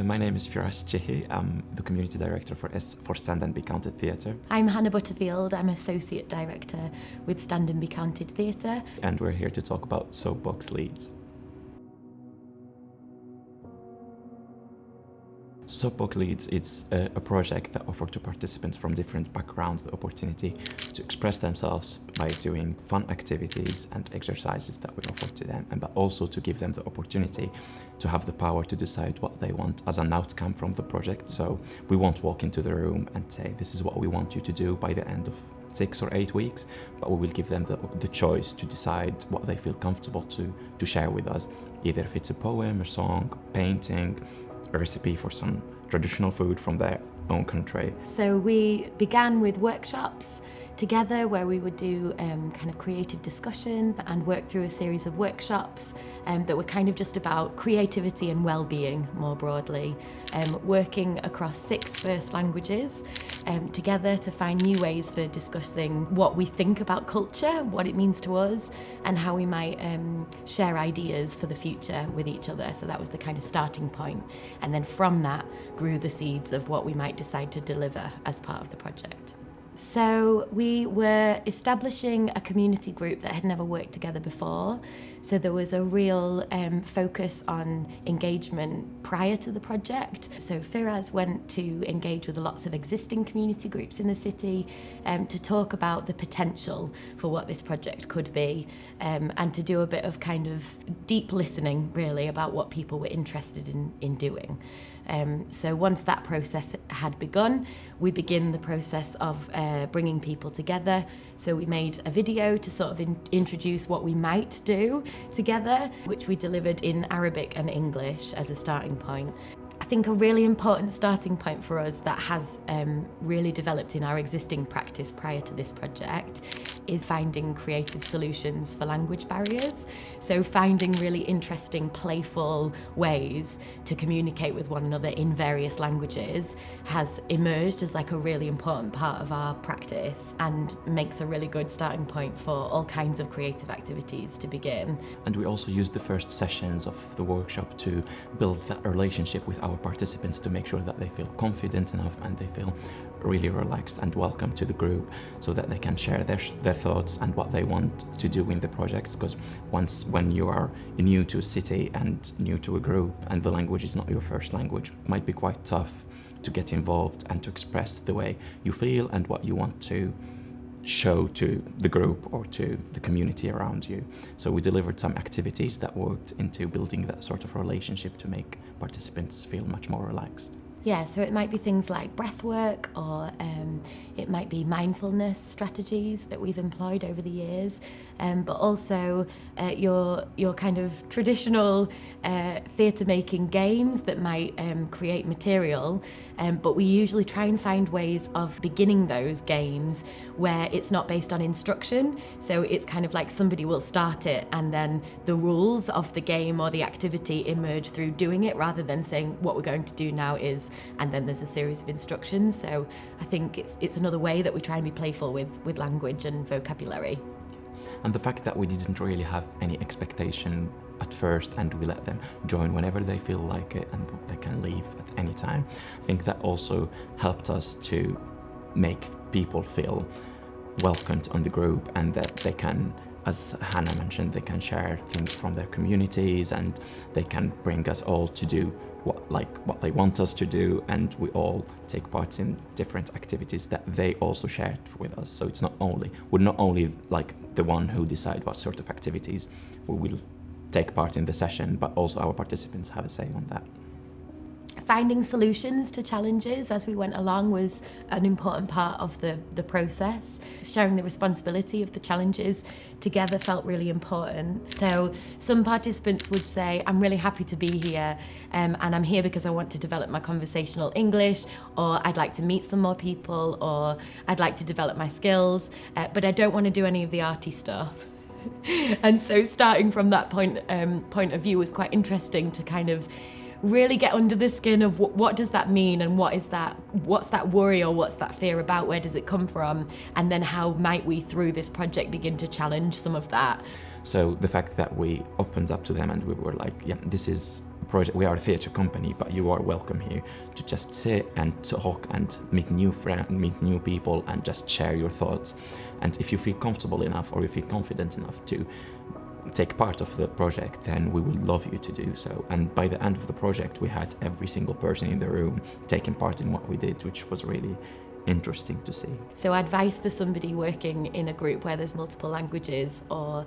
My name is Firas Chihi. I'm the Community Director for Stand and Be Counted Theatre. I'm Hannah Butterfield. I'm Associate Director with Stand and Be Counted Theatre. And we're here to talk about Soap Box Leeds. Soap Box Leeds is a project that offers to participants from different backgrounds the opportunity to express themselves by doing fun activities and exercises that we offer to them, but also to give them the opportunity to have the power to decide what they want as an outcome from the project. So we won't walk into the room and say, this is what we want you to do by the end of 6 or 8 weeks, but we will give them the choice to decide what they feel comfortable to share with us, either if it's a poem, a song, painting, a recipe for some traditional food from their own country. So we began with workshops together where we would do kind of creative discussion and work through a series of workshops that were kind of just about creativity and well-being more broadly, working across 6 first languages together to find new ways for discussing what we think about culture, what it means to us, and how we might share ideas for the future with each other. So that was the kind of starting point. And then from that grew the seeds of what we might decide to deliver as part of the project. So we were establishing a community group that had never worked together before. So there was a real focus on engagement prior to the project. So Firas went to engage with lots of existing community groups in the city to talk about the potential for what this project could be, and to do a bit of kind of deep listening really about what people were interested in doing. So once that process had begun, we begin the process of bringing people together. So we made a video to sort of introduce what we might do together, which we delivered in Arabic and English as a starting point. I think a really important starting point for us that has really developed in our existing practice prior to this project is finding creative solutions for language barriers. So finding really interesting, playful ways to communicate with one another in various languages has emerged as like a really important part of our practice and makes a really good starting point for all kinds of creative activities to begin. And we also used the first sessions of the workshop to build that relationship with our participants to make sure that they feel confident enough and they feel really relaxed and welcome to the group, so that they can share their thoughts and what they want to do in the projects. Because when you are new to a city and new to a group and the language is not your first language, it might be quite tough to get involved and to express the way you feel and what you want to show to the group or to the community around you. So we delivered some activities that worked into building that sort of relationship to make participants feel much more relaxed. Yeah, so it might be things like breath work, or it might be mindfulness strategies that we've employed over the years, but also your kind of traditional theatre making games that might create material, but we usually try and find ways of beginning those games where it's not based on instruction. So it's kind of like somebody will start it and then the rules of the game or the activity emerge through doing it, rather than saying what we're going to do now is, and then there's a series of instructions. So I think it's another way that we try and be playful with language and vocabulary. And the fact that we didn't really have any expectation at first and we let them join whenever they feel like it and they can leave at any time, I think that also helped us to make people feel welcomed on the group, and that they can, as Hannah mentioned, they can share things from their communities and they can bring us all to do what they want us to do, and we all take part in different activities that they also shared with us. So we're not only like the one who decide what sort of activities we will take part in the session, but also our participants have a say on that. Finding solutions to challenges as we went along was an important part of the process. Sharing the responsibility of the challenges together felt really important. So some participants would say, I'm really happy to be here, and I'm here because I want to develop my conversational English, or I'd like to meet some more people, or I'd like to develop my skills, but I don't want to do any of the arty stuff. And so starting from that point of view was quite interesting to kind of really get under the skin of what does that mean, and what's that worry or what's that fear about, where does it come from, and then how might we through this project begin to challenge some of that. So the fact that we opened up to them and we were like, yeah, this is a project, we are a theatre company, but you are welcome here to just sit and talk and meet new friends, meet new people, and just share your thoughts. And if you feel comfortable enough, or if you feel confident enough to take part of the project, then we would love you to do so. And by the end of the project, we had every single person in the room taking part in what we did, which was really interesting to see. So advice for somebody working in a group where there's multiple languages, or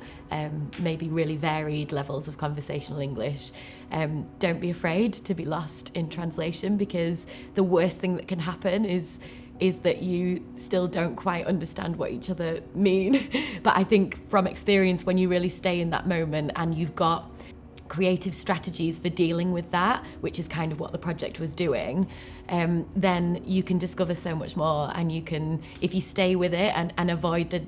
maybe really varied levels of conversational English, don't be afraid to be lost in translation, because the worst thing that can happen is that you still don't quite understand what each other mean. But I think from experience, when you really stay in that moment and you've got creative strategies for dealing with that, which is kind of what the project was doing, then you can discover so much more. And you can, if you stay with it and avoid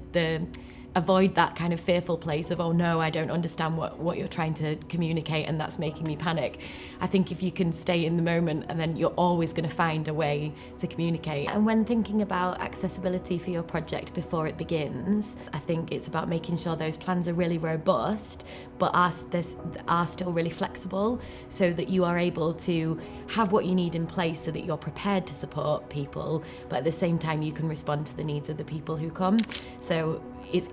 avoid that kind of fearful place of, oh no, I don't understand what you're trying to communicate and that's making me panic. I think if you can stay in the moment, and then you're always going to find a way to communicate. And when thinking about accessibility for your project before it begins, I think it's about making sure those plans are really robust, but are still really flexible, so that you are able to have what you need in place so that you're prepared to support people, but at the same time you can respond to the needs of the people who come. So it's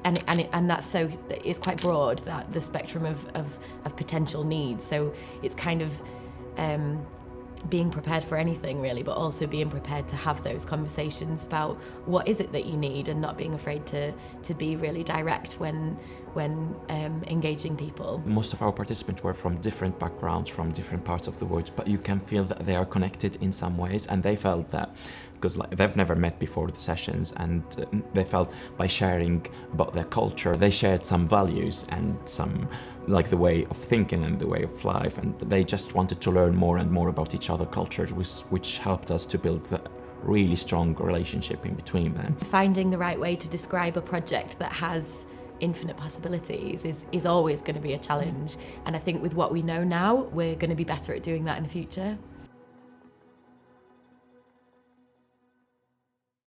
quite broad, that the spectrum of potential needs. So it's kind of being prepared for anything really, but also being prepared to have those conversations about what is it that you need, and not being afraid to be really direct when engaging people. Most of our participants were from different backgrounds, from different parts of the world, but you can feel that they are connected in some ways, and they felt that because they've never met before the sessions, and they felt by sharing about their culture, they shared some values and some like the way of thinking and the way of life, and they just wanted to learn more and more about each other's cultures, which helped us to build the really strong relationship in between them. Finding the right way to describe a project that has infinite possibilities is always going to be a challenge, and I think with what we know now, we're going to be better at doing that in the future.